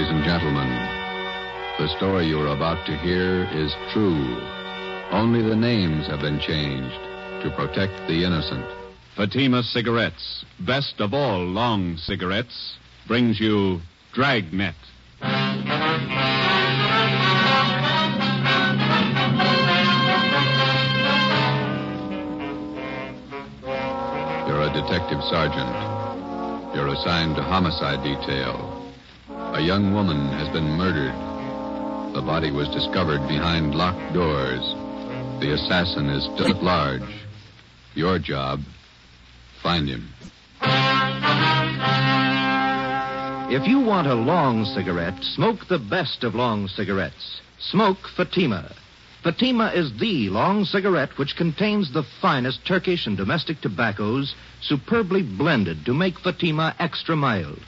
Ladies and gentlemen, the story you are about to hear is true. Only the names have been changed to protect the innocent. Fatima Cigarettes, best of all long cigarettes, brings you Dragnet. You're a detective sergeant. You're assigned to homicide detail. A young woman has been murdered. The body was discovered behind locked doors. The assassin is still at large. Your job, find him. If you want a long cigarette, smoke the best of long cigarettes. Smoke Fatima. Fatima is the long cigarette which contains the finest Turkish and domestic tobaccos superbly blended to make Fatima extra mild.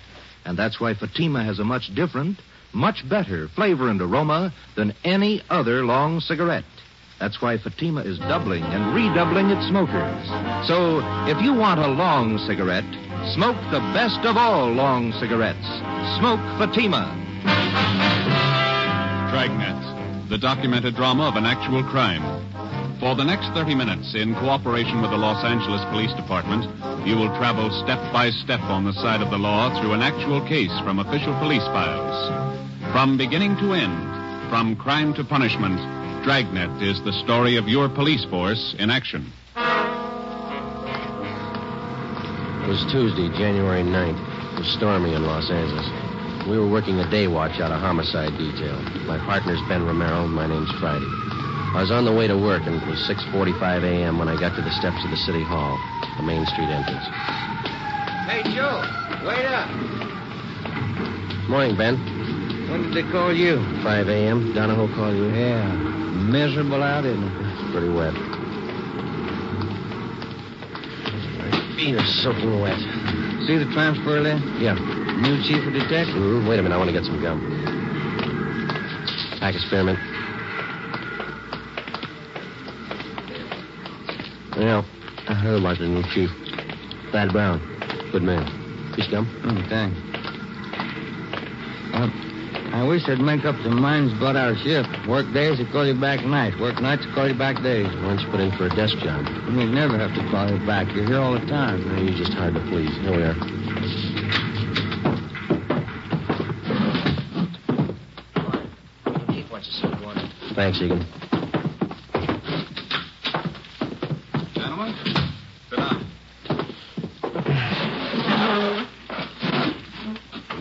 And that's why Fatima has a much different, much better flavor and aroma than any other long cigarette. That's why Fatima is doubling and redoubling its smokers. So, if you want a long cigarette, smoke the best of all long cigarettes. Smoke Fatima. Dragnet, the documented drama of an actual crime. For the next 30 minutes, in cooperation with the Los Angeles Police Department, you will travel step by step on the side of the law through an actual case from official police files. From beginning to end, from crime to punishment, Dragnet is the story of your police force in action. It was Tuesday, January 9th. It was stormy in Los Angeles. We were working a day watch out of homicide detail. My partner's Ben Romero, and my name's Friday. I was on the way to work, and it was 6:45 a.m. when I got to the steps of the City Hall, the Main Street entrance. Hey, Joe, wait up. Morning, Ben. When did they call you? 5 a.m. Donahoe called you? Yeah, miserable out, isn't it? It's pretty wet. My feet are soaking wet. See the transfer there? Yeah. New chief of detectives? Wait a minute, I want to get some gum. Pack of spearmint. Yeah, I heard about the new chief. Thad Brown. Good man. Piece of gum? Thanks. I wish they'd make up their minds about our shift. Work days, they call you back nights. Work nights, they call you back days. Why don't you put in for a desk job? They never have to call you back. You're here all the time. No, you're just hard to please. Here we are. Chief wants to see you one. Thanks, Egan. Gentlemen, sit down.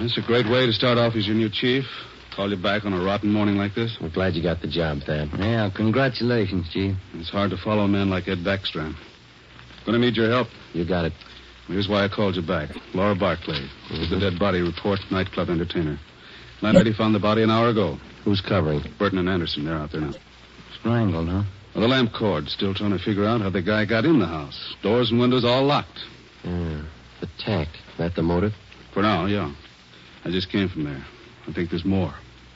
It's a great way to start off as your new chief. Call you back on a rotten morning like this. We're glad you got the job, Thad. Yeah, congratulations, Chief. It's hard to follow a man like Ed Backstrom. Gonna need your help. You got it. Here's why I called you back. Laura Barclay. Did the dead body report, nightclub entertainer. Landlady found the body an hour ago. Who's covering? Burton and Anderson, they're out there now. Strangled, huh? Well, the lamp cord. Still trying to figure out how the guy got in the house. Doors and windows all locked. Yeah. The tact. That the motive? For now, yeah. I just came from there. I think there's more.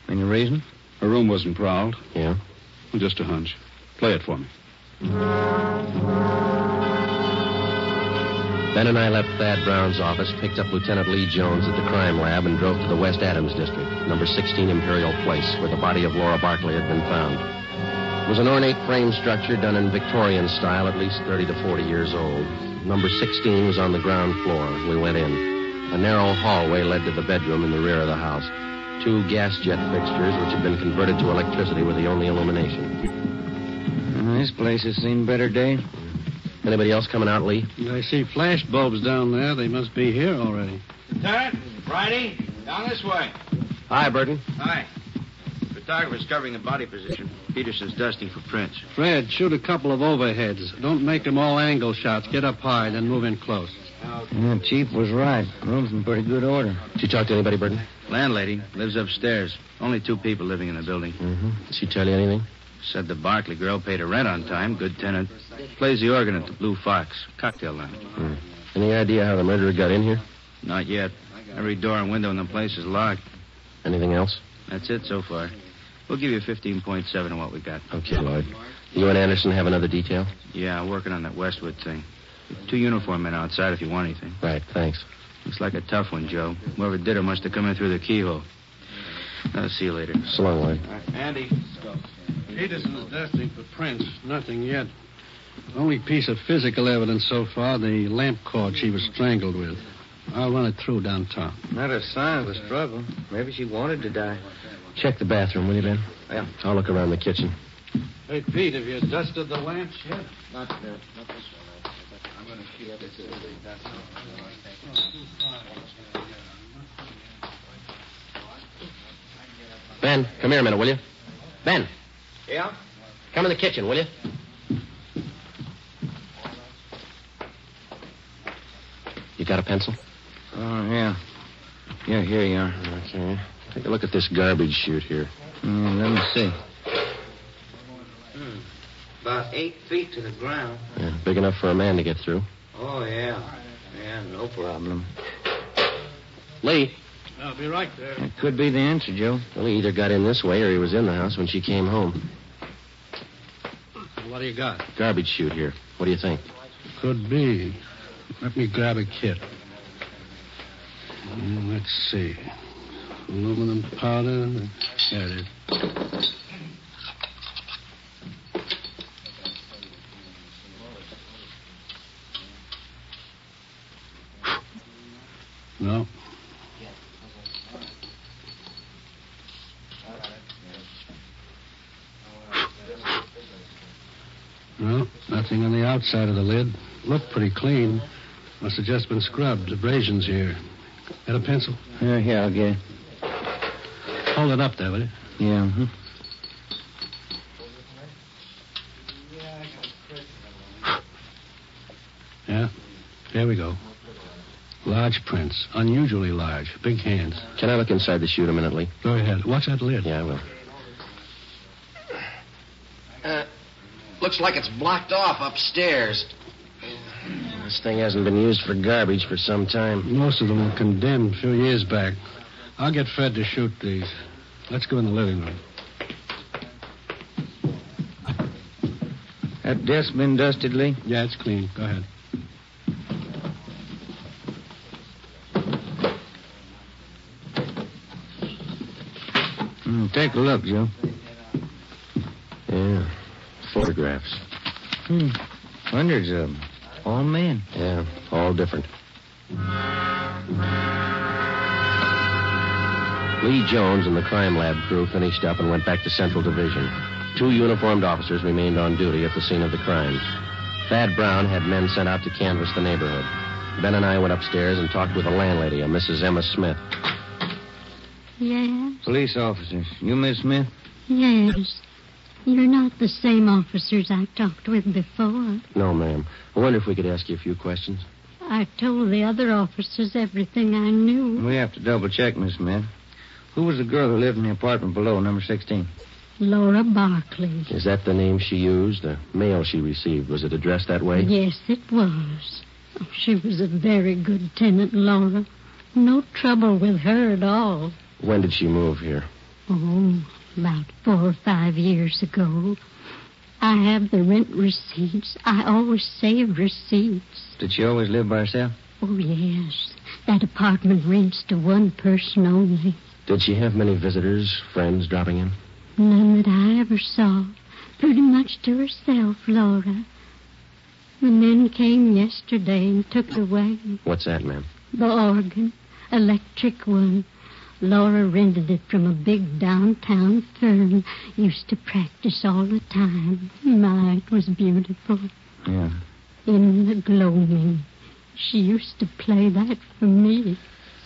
Any reason? Her room wasn't prowled. Yeah? Well, just a hunch. Play it for me. Ben and I left Thad Brown's office, picked up Lieutenant Lee Jones at the crime lab, and drove to the West Adams district, number 16 Imperial Place, where the body of Laura Barclay had been found. It was an ornate frame structure done in Victorian style, at least 30 to 40 years old. Number 16 was on the ground floor. We went in. A narrow hallway led to the bedroom in the rear of the house. 2 gas jet fixtures, which had been converted to electricity, were the only illumination. This place has seen better days. Anybody else coming out, Lee? I see flash bulbs down there. They must be here already. Lieutenant, Friday, down this way. Hi, Burton. Hi. Photographer's covering the body position. Peterson's dusting for prints. Fred, shoot a couple of overheads. Don't make them all angle shots. Get up high, then move in close. Yeah, Chief was right. Room's in pretty good order. Did you talk to anybody, Burton? Landlady lives upstairs. Only 2 people living in the building. Mm-hmm. Did she tell you anything? Said the Barclay girl paid her rent on time. Good tenant. Plays the organ at the Blue Fox. Cocktail lounge. Any idea how the murderer got in here? Not yet. Every door and window in the place is locked. Anything else? That's it so far. We'll give you 15.7 of what we got. Okay, Lloyd. You and Anderson have another detail? Yeah, working on that Westwood thing. 2 uniform men outside if you want anything. Right, thanks. Looks like a tough one, Joe. Whoever did it must have come in through the keyhole. I'll see you later. So long, Lloyd. Andy. Peterson's dusting for prints. Nothing yet. Only piece of physical evidence so far, the lamp cord she was strangled with. I'll run it through downtown. Not a sign of a struggle. Maybe she wanted to die. Check the bathroom, will you, Ben? Yeah. I'll look around the kitchen. Hey, Pete, have you dusted the lamps yet? Not this one. I'm going to keep this. Ben, come here a minute, will you? Ben, Yeah? come in the kitchen, will you? You got a pencil? Oh, yeah. Yeah, here you are. Okay. Take a look at this garbage chute here. Let me see. About 8 feet to the ground. Yeah, big enough for a man to get through. Oh, yeah. Yeah, no problem. Lee. I'll be right there. That could be the answer, Joe. Well, he either got in this way or he was in the house when she came home. What do you got? Garbage chute here. What do you think? Could be. Let me grab a kit. Let's see. Aluminum powder. There it is. No. No, nothing on the outside of the lid. Looked pretty clean. Must have just been scrubbed. Abrasions here. Got a pencil? Yeah, I'll get it. Hold it up there, will you? Yeah, Yeah. Here we go. Large prints. Unusually large. Big hands. Can I look inside the chute a minute, Lee? Go ahead. Watch that lid. Yeah, I will. Looks like it's blocked off upstairs. This thing hasn't been used for garbage for some time. Most of them were condemned a few years back. I'll get Fred to shoot these. Let's go in the living room. That desk been dusted, Lee? Yeah, it's clean. Go ahead. Take a look, Joe. Yeah. Photographs. Hundreds of them. All men. Yeah, all different. Lee Jones and the crime lab crew finished up and went back to Central Division. 2 uniformed officers remained on duty at the scene of the crimes. Thad Brown had men sent out to canvass the neighborhood. Ben and I went upstairs and talked with the landlady, a Mrs. Emma Smith. Yes? Police officers. You, Miss Smith? Yes. You're not the same officers I talked with before. No, ma'am. I wonder if we could ask you a few questions. I told the other officers everything I knew. We have to double check, Miss Smith. Who was the girl who lived in the apartment below, number 16? Laura Barkley. Is that the name she used? The mail she received, was it addressed that way? Yes, it was. She was a very good tenant, Laura. No trouble with her at all. When did she move here? Oh, about 4 or 5 years ago. I have the rent receipts. I always save receipts. Did she always live by herself? Oh, yes. That apartment rents to one person only. Did she have many visitors, friends dropping in? None that I ever saw. Pretty much to herself, Laura. The men came yesterday and took it away. What's that, ma'am? The organ. Electric one. Laura rented it from a big downtown firm. Used to practice all the time. My, it was beautiful. Yeah. In the gloaming. She used to play that for me.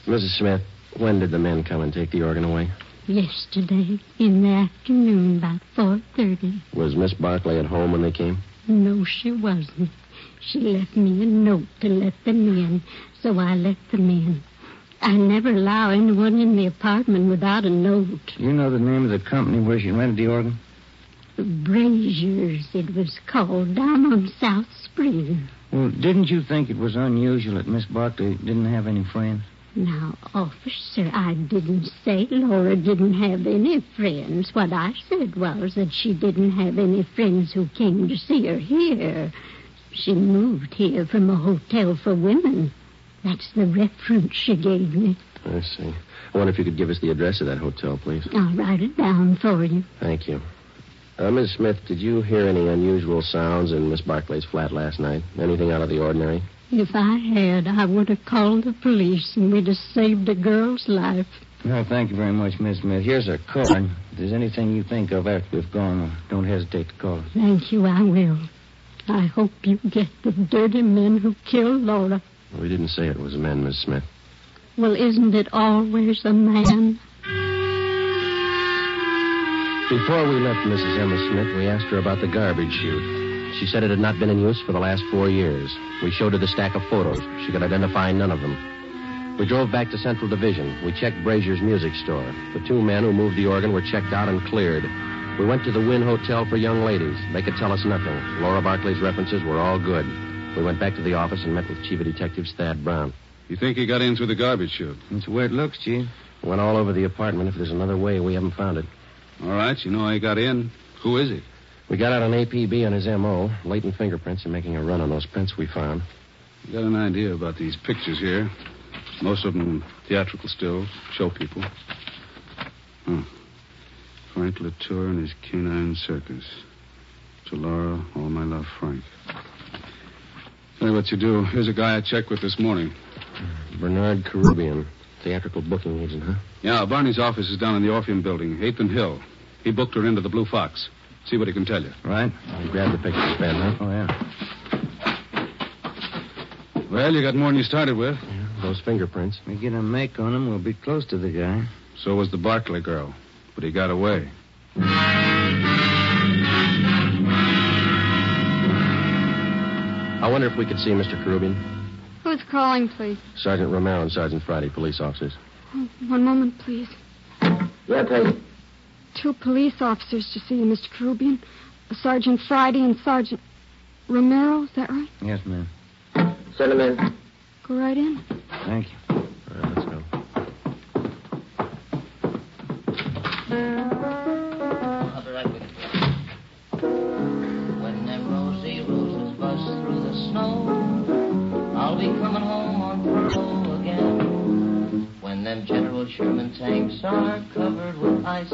Mrs. Smith, when did the men come and take the organ away? Yesterday, in the afternoon, about 4:30. Was Miss Barkley at home when they came? No, she wasn't. She left me a note to let them in, so I let them in. I never allow anyone in the apartment without a note. You know the name of the company where she rented the organ? Braziers, it was called, down on South Spring. Well, didn't you think it was unusual that Miss Barkley didn't have any friends? Now, officer, I didn't say Laura didn't have any friends. What I said was that she didn't have any friends who came to see her here. She moved here from a hotel for women. That's the reference she gave me. I see. I wonder if you could give us the address of that hotel, please. I'll write it down for you. Thank you. Miss Smith, did you hear any unusual sounds in Miss Barclay's flat last night? Anything out of the ordinary? If I had, I would have called the police, and we'd have saved a girl's life. Well, thank you very much, Miss Smith. Here's our card. If there's anything you think of after we've gone, don't hesitate to call us. Thank you, I will. I hope you get the dirty men who killed Laura. We didn't say it was men, Miss Smith. Well, isn't it always a man? Before we left Mrs. Emma Smith, we asked her about the garbage chute. She said it had not been in use for the last 4 years. We showed her the stack of photos. She could identify none of them. We drove back to Central Division. We checked Brazier's music store. The 2 men who moved the organ were checked out and cleared. We went to the Wynn Hotel for young ladies. They could tell us nothing. Laura Barclay's references were all good. We went back to the office and met with Chief of Detectives Thad Brown. You think he got in through the garbage chute? That's the way it looks, Chief. Went all over the apartment. If there's another way, we haven't found it. All right, you know how he got in. Who is he? We got out an APB on his M.O., latent fingerprints, and making a run on those prints we found. You got an idea about these pictures here. Most of them theatrical stills, show people. Frank Latour and his canine circus. To Laura, all my love, Frank. Tell you what you do. Here's a guy I checked with this morning. Bernard Caribbean, theatrical booking agent, huh? Yeah, Barney's office is down in the Orpheum building, 8th and Hill. He booked her into the Blue Fox. See what he can tell you. Right. You grabbed the pictures, Ben, huh? Oh, yeah. Well, you got more than you started with. Yeah, those fingerprints. We get a make on him, we'll be close to the guy. So was the Barclay girl. But he got away. I wonder if we could see Mr. Caribbean. Who's calling, please? Sergeant Romero and Sergeant Friday, police officers. Oh, one moment, please. Yeah, please. 2 police officers to see you, Mr. Caribbean. Sergeant Friday and Sergeant Romero, is that right? Yes, ma'am. Send him in. Go right in. Thank you. All right, let's go. I'll be right with you. When them rosy roses bust through the snow, I'll be coming home on furlough again. When them General Sherman tanks are covered with ice,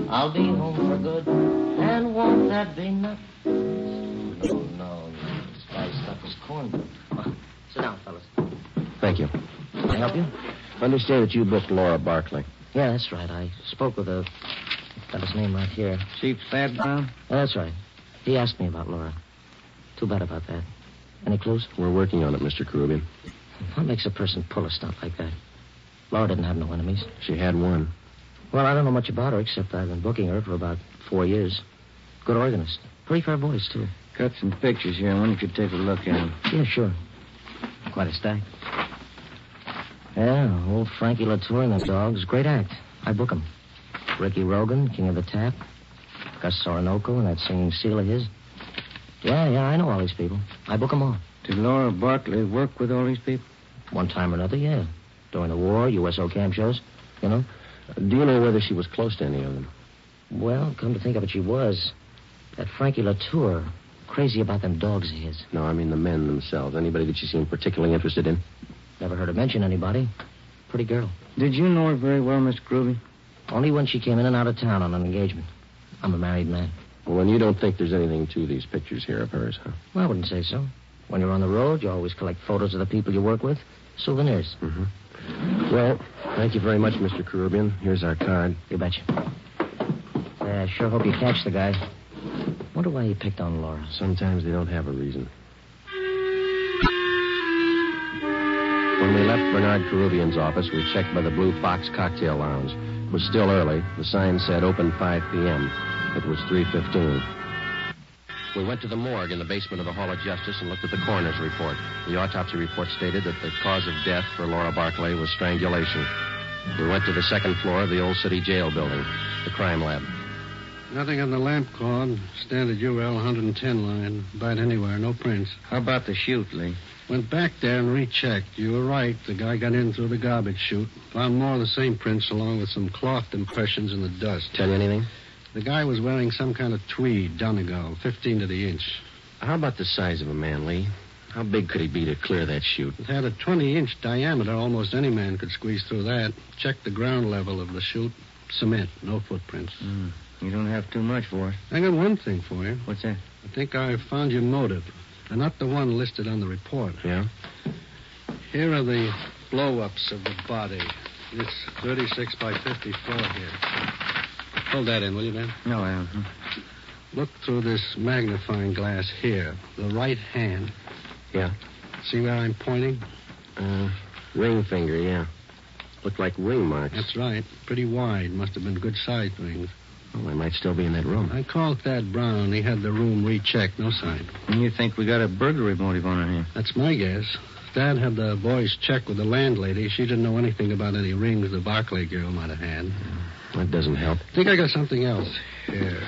I'll be home for good, and won't that be nuts? No. This guy's stuff is corn. Sit down, fellas. Thank you. Can I help you? I understand that you booked Laura Barclay. Yeah, that's right. I spoke with a... Got his name right here. Chief Thad Brown? Yeah, that's right. He asked me about Laura. Too bad about that. Any clues? We're working on it, Mr. Caribbean. What makes a person pull a stunt like that? Laura didn't have no enemies. She had one. Well, I don't know much about her, except I've been booking her for about 4 years. Good organist. Pretty fair voice, too. Got some pictures here. I wonder if you could take a look at them. Yeah, sure. Quite a stack. Yeah, old Frankie Latour and the dogs. Great act. I book 'em. Ricky Rogan, King of the Tap. Gus Orinoco and that singing seal of his. Yeah, I know all these people. I book 'em all. Did Laura Barclay work with all these people? One time or another, yeah. During the war, USO camp shows, you know. Do you know whether she was close to any of them? Well, come to think of it, she was. That Frankie Latour, crazy about them dogs of his. No, I mean the men themselves. Anybody that she seemed particularly interested in? Never heard her mention anybody. Pretty girl. Did you know her very well, Mr. Groovy? Only when she came in and out of town on an engagement. I'm a married man. Well, and you don't think there's anything to these pictures here of hers, huh? Well, I wouldn't say so. When you're on the road, you always collect photos of the people you work with. Souvenirs. Mm-hmm. Well, thank you very much, Mr. Caribbean. Here's our card. You betcha. I sure hope you catch the guy. Wonder why he picked on Laura. Sometimes they don't have a reason. When we left Bernard Caribbean's office, we checked by the Blue Fox Cocktail Lounge. It was still early. The sign said open 5 p.m. It was 3:15. We went to the morgue in the basement of the Hall of Justice and looked at the coroner's report. The autopsy report stated that the cause of death for Laura Barclay was strangulation. We went to the second floor of the Old City Jail building, the crime lab. Nothing on the lamp cord. Standard UL 110 line. Bite anywhere. No prints. How about the chute, Lee? Went back there and rechecked. You were right. The guy got in through the garbage chute. Found more of the same prints along with some cloth impressions in the dust. Tell you anything? The guy was wearing some kind of tweed, Donegal, 15 to the inch. How about the size of a man, Lee? How big could he be to clear that chute? It had a 20-inch diameter. Almost any man could squeeze through that. Check the ground level of the chute. Cement, no footprints. You don't have too much for it. I got one thing for you. What's that? I think I found your motive, and not the one listed on the report. Yeah? Here are the blow-ups of the body. It's 36 by 54 here. Hold that in, will you, Ben? No, Al. Look through this magnifying glass here. The right hand. Yeah. See where I'm pointing? Ring finger, yeah. Look like ring marks. That's right. Pretty wide. Must have been good-sized rings. Well, they might still be in that room. I called Thad Brown. He had the room rechecked. No sign. And you think we got a burglary motive on our hands? That's my guess. Dad had the boys check with the landlady. She didn't know anything about any rings the Barclay girl might have had. That doesn't help. I think I got something else here.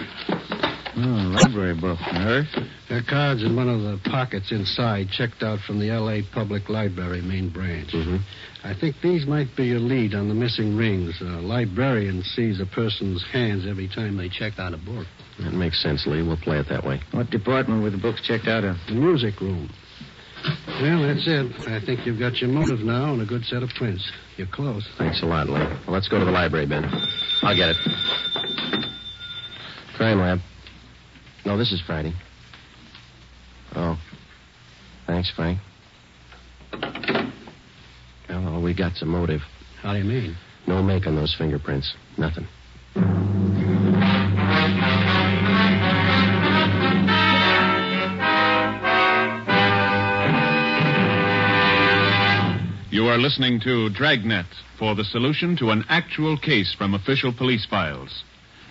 Library book. Hers? There are cards in one of the pockets inside, checked out from the L.A. Public Library main branch. Mm-hmm. I think these might be your lead on the missing rings. A librarian sees a person's hands every time they check out a book. That makes sense, Lee. We'll play it that way. What department were the books checked out of? The music room. Well, that's it. I think you've got your motive now and a good set of prints. You're close. Thanks a lot, Lee. Well, let's go to the library, Ben. I'll get it. Crime lab. No, this is Friday. Oh. Thanks, Frank. Well, we got some motive. How do you mean? No make on those fingerprints. Nothing. You are listening to Dragnet for the solution to an actual case from official police files.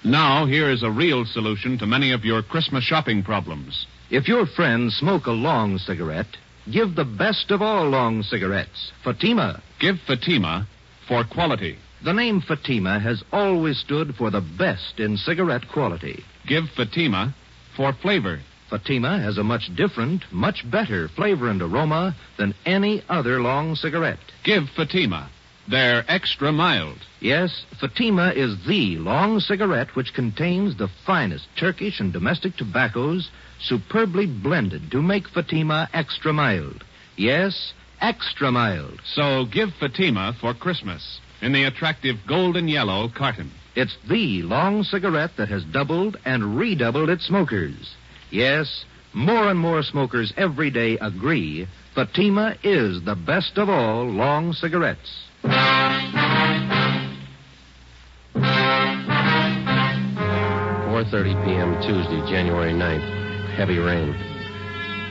Now, here is a real solution to many of your Christmas shopping problems. If your friends smoke a long cigarette, give the best of all long cigarettes, Fatima. Give Fatima for quality. The name Fatima has always stood for the best in cigarette quality. Give Fatima for flavor. Fatima has a much different, much better flavor and aroma than any other long cigarette. Give Fatima. They're extra mild. Yes, Fatima is the long cigarette which contains the finest Turkish and domestic tobaccos superbly blended to make Fatima extra mild. Yes, extra mild. So give Fatima for Christmas in the attractive golden yellow carton. It's the long cigarette that has doubled and redoubled its smokers. Yes, more and more smokers every day agree Fatima is the best of all long cigarettes. 4:30 p.m. Tuesday, January 9th. Heavy rain.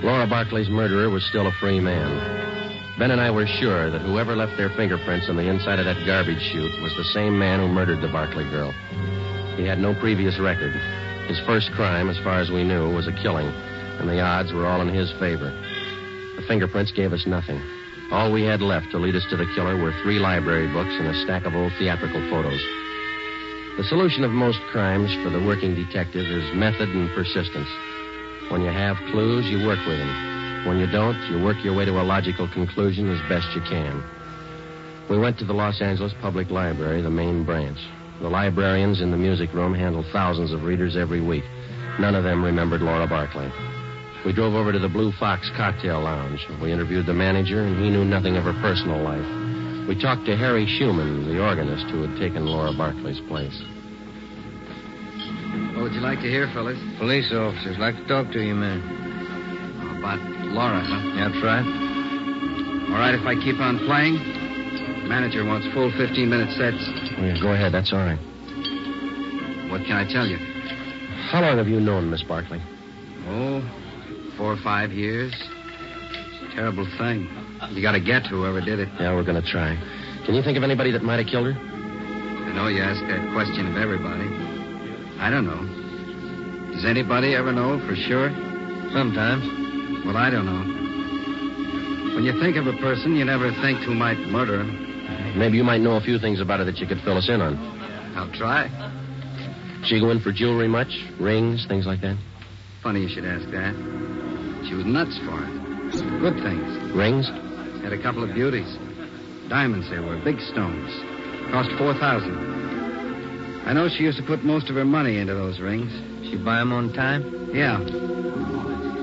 Laura Barclay's murderer was still a free man. Ben and I were sure that whoever left their fingerprints on the inside of that garbage chute was the same man who murdered the Barclay girl. He had no previous record. His first crime, as far as we knew, was a killing, and the odds were all in his favor. The fingerprints gave us nothing. All we had left to lead us to the killer were 3 library books and a stack of old theatrical photos. The solution of most crimes for the working detective is method and persistence. When you have clues, you work with them. When you don't, you work your way to a logical conclusion as best you can. We went to the Los Angeles Public Library, the main branch. The librarians in the music room handle thousands of readers every week. None of them remembered Laura Barclay. We drove over to the Blue Fox Cocktail Lounge. We interviewed the manager, and he knew nothing of her personal life. We talked to Harry Schumann, the organist who had taken Laura Barclay's place. What would you like to hear, fellas? Police officers like to talk to you, man. About Laura, huh? That's right. All right, if I keep on playing? The manager wants full 15-minute sets. Yeah, go ahead, that's all right. What can I tell you? How long have you known Miss Barclay? Oh, 4 or 5 years. It's a terrible thing. You got to get whoever did it. Yeah, we're going to try. Can you think of anybody that might have killed her? I know you ask that question of everybody. I don't know. Does anybody ever know for sure? Sometimes. Well, I don't know. When you think of a person, you never think who might murder him. Maybe you might know a few things about her that you could fill us in on. I'll try. She go in for jewelry much? Rings, things like that? Funny you should ask that. She was nuts for it. Good things. Rings? Had a couple of beauties. Diamonds they were, big stones. Cost $4,000. I know she used to put most of her money into those rings. She buy them on time? Yeah.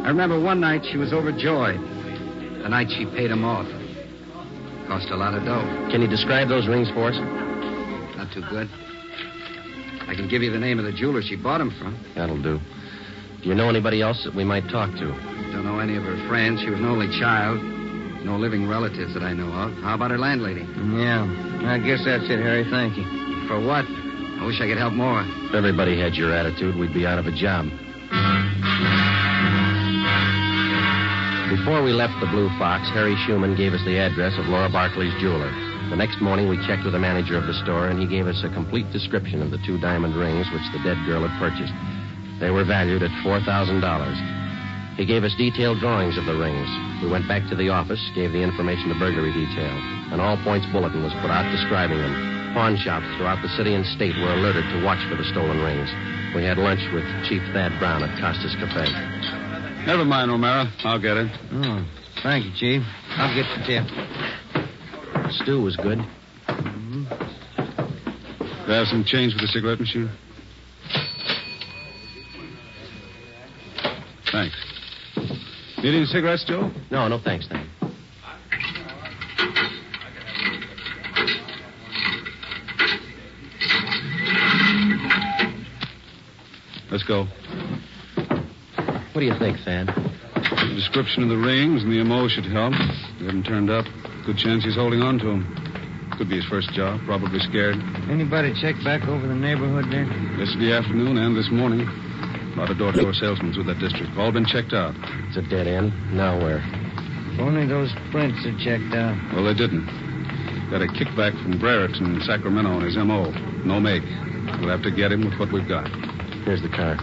I remember one night she was overjoyed. The night she paid him off. Cost a lot of dough. Can you describe those rings for us? Not too good. I can give you the name of the jeweler she bought them from. That'll do. Do you know anybody else that we might talk to? Don't know any of her friends. She was an only child. No living relatives that I know of. How about her landlady? Yeah, I guess that's it, Harry. Thank you. For what? I wish I could help more. If everybody had your attitude, we'd be out of a job. Before we left the Blue Fox, Harry Schumann gave us the address of Laura Barkley's jeweler. The next morning, we checked with the manager of the store, and he gave us a complete description of the 2 diamond rings which the dead girl had purchased. They were valued at $4,000. He gave us detailed drawings of the rings. We went back to the office, gave the information to burglary detail. An all-points bulletin was put out describing them. Pawn shops throughout the city and state were alerted to watch for the stolen rings. We had lunch with Chief Thad Brown at Costa's Cafe. Never mind, O'Mara. I'll get it. Oh, thank you, Chief. I'll get the tip. Stew was good. Do you have some change for the cigarette machine? Thanks. Need any cigarettes, Joe? No, thanks, Thad. Let's go. What do you think, Thad? The description of the rings and the MO should help. They haven't turned up. Good chance he's holding on to them. Could be his first job. Probably scared. Anybody check back over the neighborhood there? Yesterday afternoon and this morning. A lot of door-to-door salesmen through that district. All been checked out. It's a dead end. Now where? If only those prints are checked out. Well, they didn't. Got a kickback from Barrett in Sacramento on his MO. No make. We'll have to get him with what we've got. Here's the car.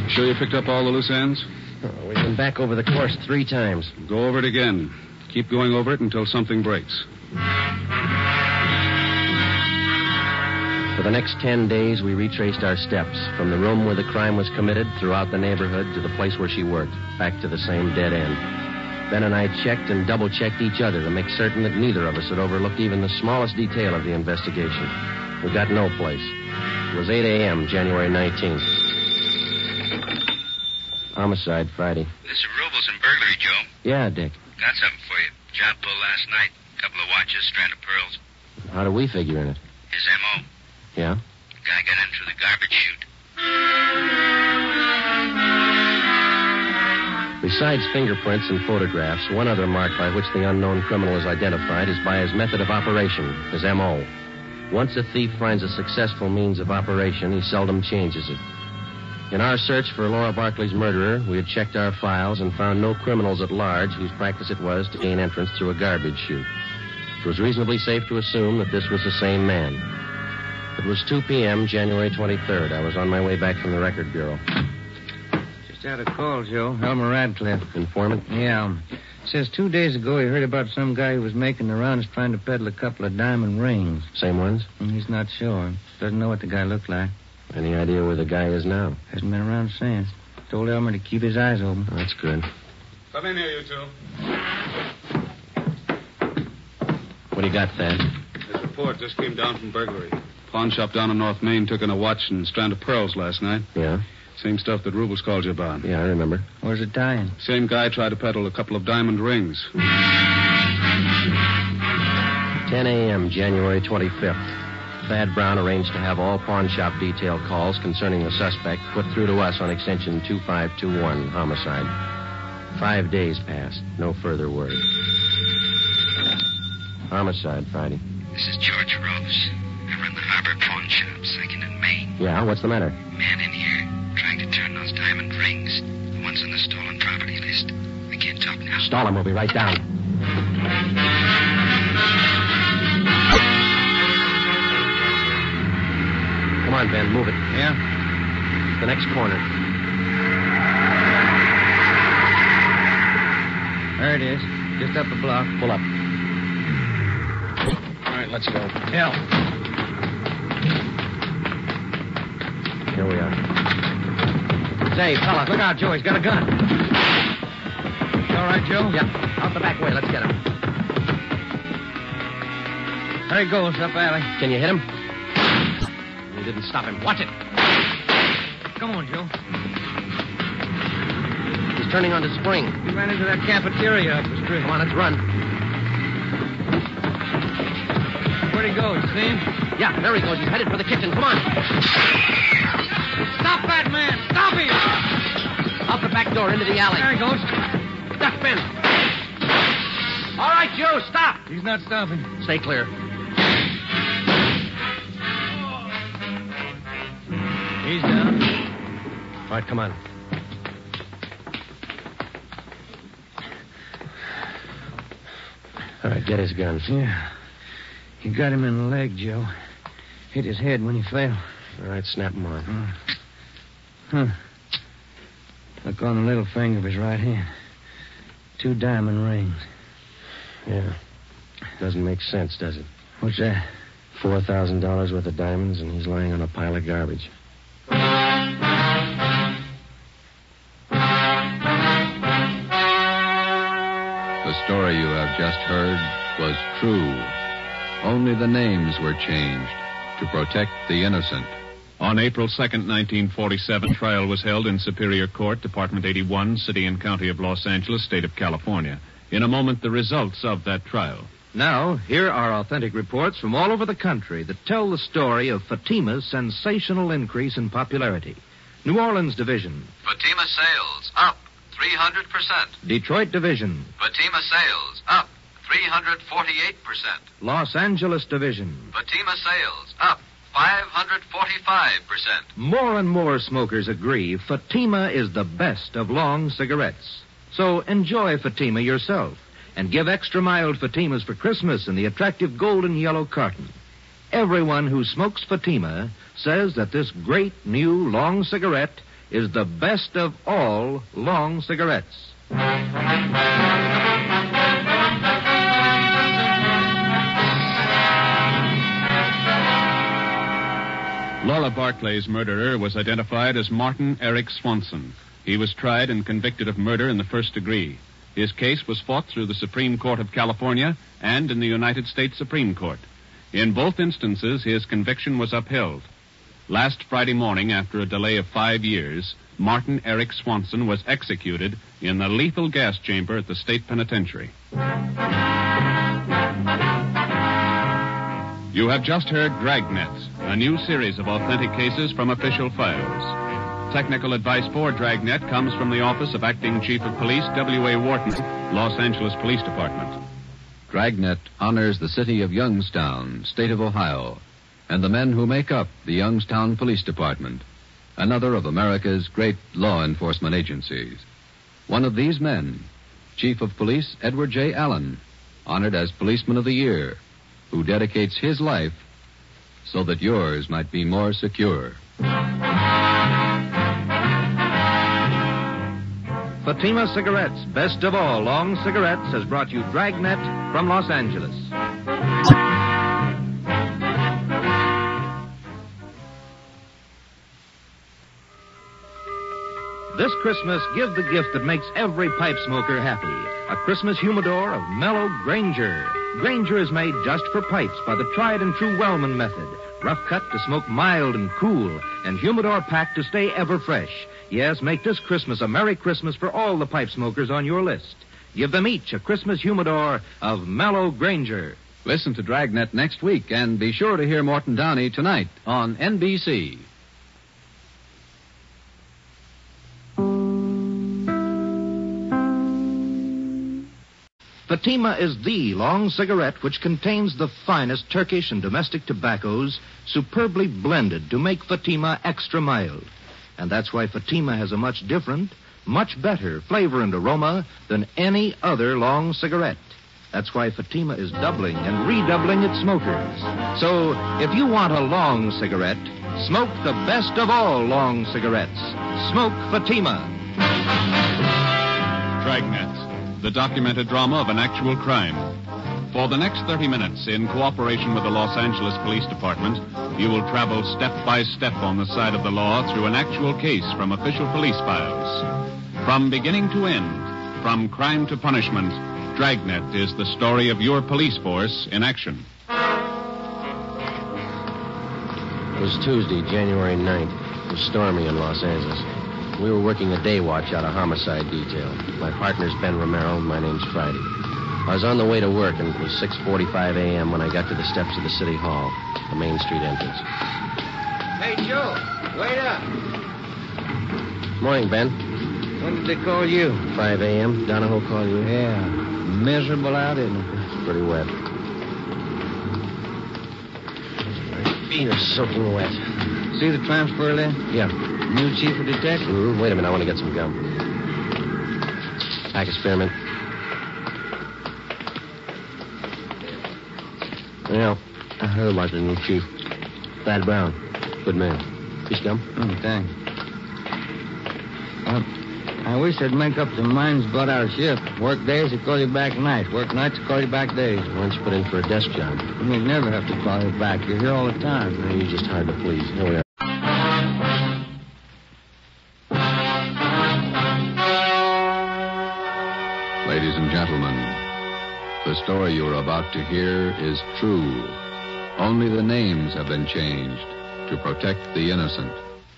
Sure you picked up all the loose ends? Oh, we've been back over the course 3 times. Go over it again. Keep going over it until something breaks. For the next 10 days, we retraced our steps from the room where the crime was committed throughout the neighborhood to the place where she worked, back to the same dead end. Ben and I checked and double-checked each other to make certain that neither of us had overlooked even the smallest detail of the investigation. We got no place. It was 8 a.m., January 19th. Homicide, Friday. This is Rubles and burglary, Joe. Yeah, Dick. Got something for you. Job pulled last night. Couple of watches, strand of pearls. How do we figure in it? His M.O. Yeah? Guy got in through the garbage chute. Besides fingerprints and photographs, one other mark by which the unknown criminal is identified is by his method of operation, his M.O. Once a thief finds a successful means of operation, he seldom changes it. In our search for Laura Barkley's murderer, we had checked our files and found no criminals at large whose practice it was to gain entrance through a garbage chute. It was reasonably safe to assume that this was the same man. It was 2 p.m., January 23rd. I was on my way back from the Record Bureau. Just had a call, Joe. Elmer Radcliffe. Informant? Yeah. Says 2 days ago he heard about some guy who was making the rounds trying to peddle a couple of diamond rings. Same ones? He's not sure. Doesn't know what the guy looked like. Any idea where the guy is now? Hasn't been around since. Told Elmer to keep his eyes open. Oh, that's good. Come in here, you two. What do you got, Thad? This report just came down from burglary. Pawn shop down on North Main took in a watch and strand of pearls last night. Yeah? Same stuff that Rubles called you about. Yeah, I remember. Where's it dying? Same guy tried to peddle a couple of diamond rings. 10 a.m., January 25th. Thad Brown arranged to have all pawn shop detail calls concerning the suspect put through to us on extension 2521, homicide. 5 days passed. No further word. Homicide, Friday. This is George Rose. I run the Harbor Pawn Shop, 2nd and Main. Yeah, what's the matter? Man in here, trying to turn those diamond rings. The ones on the stolen property list. I can't talk now. Stall him. We'll be right down. Come on, Ben. Move it. Yeah? The next corner. There it is. Just up a block. Pull up. All right, let's go. Yeah. Here we are. Say, fella, look out, Joe. He's got a gun. You all right, Joe? Yeah. Out the back way. Let's get him. There he goes, up alley. Can you hit him? We didn't stop him. Watch it. Come on, Joe. He's turning onto Spring. He ran into that cafeteria up the street. Come on, let's run. Where'd he go? You see him? Yeah, there he goes. He's headed for the kitchen. Come on. Stop that man! Stop him! Out the back door into the alley. There he goes. Duck, Ben. All right, Joe, stop. He's not stopping. Stay clear. He's down. All right, come on. All right, get his guns. Yeah. You got him in the leg, Joe. Hit his head when he fell. All right, snap him on. Huh. Look on the little finger of his right hand. 2 diamond rings. Yeah. Doesn't make sense, does it? What's that? $4,000 worth of diamonds, and he's lying on a pile of garbage. The story you have just heard was true. Only the names were changed to protect the innocent. On April 2nd, 1947, trial was held in Superior Court, Department 81, City and County of Los Angeles, State of California. In a moment, the results of that trial. Now, here are authentic reports from all over the country that tell the story of Fatima's sensational increase in popularity. New Orleans Division. Fatima sales up 300%. Detroit Division. Fatima sales up 348%. Los Angeles Division. Fatima sales up 545%. More and more smokers agree Fatima is the best of long cigarettes. So enjoy Fatima yourself and give extra mild Fatimas for Christmas in the attractive golden yellow carton. Everyone who smokes Fatima says that this great new long cigarette is the best of all long cigarettes. Laura Barclay's murderer was identified as Martin Eric Swanson. He was tried and convicted of murder in the first degree. His case was fought through the Supreme Court of California and in the United States Supreme Court. In both instances, his conviction was upheld. Last Friday morning, after a delay of 5 years, Martin Eric Swanson was executed in the lethal gas chamber at the state penitentiary. You have just heard Dragnet, a new series of authentic cases from official files. Technical advice for Dragnet comes from the Office of Acting Chief of Police W.A. Wharton, Los Angeles Police Department. Dragnet honors the city of Youngstown, state of Ohio, and the men who make up the Youngstown Police Department, another of America's great law enforcement agencies. One of these men, Chief of Police Edward J. Allen, honored as Policeman of the Year, who dedicates his life so that yours might be more secure. Fatima Cigarettes, best of all long cigarettes, has brought you Dragnet from Los Angeles. This Christmas, give the gift that makes every pipe smoker happy. A Christmas humidor of mellow Granger. Granger is made just for pipes by the tried and true Wellman method. Rough cut to smoke mild and cool, and humidor packed to stay ever fresh. Yes, make this Christmas a Merry Christmas for all the pipe smokers on your list. Give them each a Christmas humidor of mellow Granger. Listen to Dragnet next week, and be sure to hear Morton Downey tonight on NBC. Fatima is the long cigarette which contains the finest Turkish and domestic tobaccos superbly blended to make Fatima extra mild. And that's why Fatima has a much different, much better flavor and aroma than any other long cigarette. That's why Fatima is doubling and redoubling its smokers. So, if you want a long cigarette, smoke the best of all long cigarettes. Smoke Fatima. Dragnet, the documented drama of an actual crime. For the next 30 minutes, in cooperation with the Los Angeles Police Department, you will travel step by step on the side of the law through an actual case from official police files. From beginning to end, from crime to punishment, Dragnet is the story of your police force in action. It was Tuesday, January 9th. It was stormy in Los Angeles. We were working a day watch out of homicide detail. My partner's Ben Romero, and my name's Friday. I was on the way to work, and it was 6:45 a.m. when I got to the steps of the city hall, the Main Street entrance. Hey, Joe, wait up. Morning, Ben. When did they call you? 5 a.m. Donahoe called you? Yeah. Miserable out, isn't it? It's pretty wet. My feet are soaking wet. See the transfer there? Yeah. New chief of detectives? Wait a minute. I want to get some gum. Pack of spearmint. Yeah, I heard about the new chief. Thad Brown. Good man. Piece of gum? Thanks. I wish they'd make up their minds about our shift. Work days, they call you back nights. Work nights, they call you back days. Why don't you put in for a desk job? We never have to call you back. You're here all the time. You're just hard to please. Here we are. Ladies and gentlemen, the story you are about to hear is true. Only the names have been changed to protect the innocent.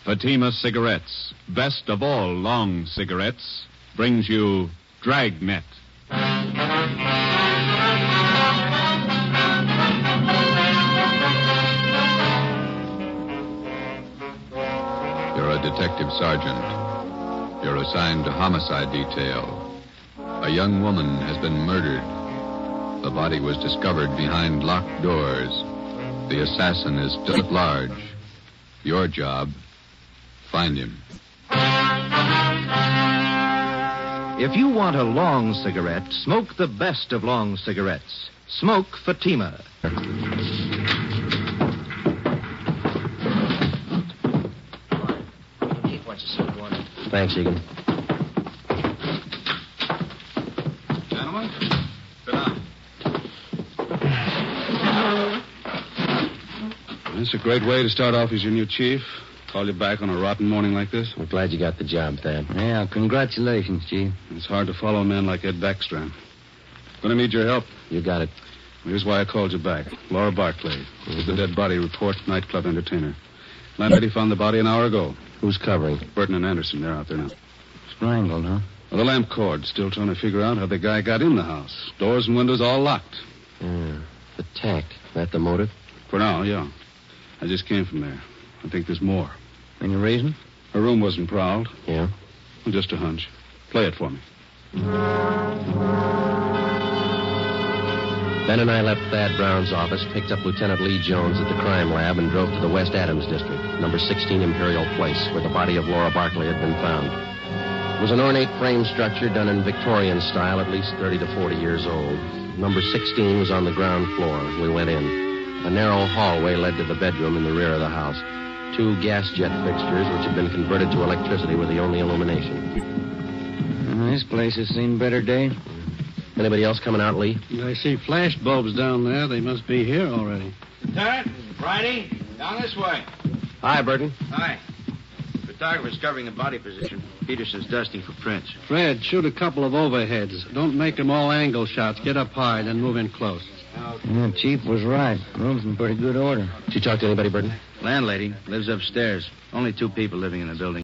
Fatima Cigarettes, best of all long cigarettes, brings you Dragnet. You're a detective sergeant. You're assigned to homicide detail. A young woman has been murdered. The body was discovered behind locked doors. The assassin is still at large. Your job, find him. If you want a long cigarette, smoke the best of long cigarettes. Smoke Fatima. Thanks, Egan. Gentlemen, sit down. It's a great way to start off as your new chief. Call you back on a rotten morning like this. We're glad you got the job, Thad. Yeah, congratulations, Chief. It's hard to follow a man like Ed Backstrom. Gonna need your help. You got it. Here's why I called you back. Laura Barclay. The dead body report, nightclub entertainer. Landlady found the body an hour ago. Who's covering? Burton and Anderson, they're out there now. Strangled, huh? Well, the lamp cord. Still trying to figure out how the guy got in the house. Doors and windows all locked. Yeah. The tact. That the motive? For now, yeah. I just came from there. I think there's more. Any reason? Her room wasn't prowled. Yeah? Well, just a hunch. Play it for me. Ben and I left Thad Brown's office, picked up Lieutenant Lee Jones at the crime lab, and drove to the West Adams district, number 16 Imperial Place, where the body of Laura Barclay had been found. It was an ornate frame structure done in Victorian style, at least 30 to 40 years old. Number 16 was on the ground floor. We went in. A narrow hallway led to the bedroom in the rear of the house. 2 gas jet fixtures, which had been converted to electricity, were the only illumination. This place has seen better days. Anybody else coming out, Lee? I see flash bulbs down there. They must be here already. Lieutenant, Friday, down this way. Hi, Burton. Hi. Photographer's covering the body position. Peterson's dusting for prints. Fred, shoot a couple of overheads. Don't make them all angle shots. Get up high, then move in close. Yeah, Chief was right. Room's in pretty good order. Did you talk to anybody, Burton? Landlady lives upstairs. Only 2 people living in the building.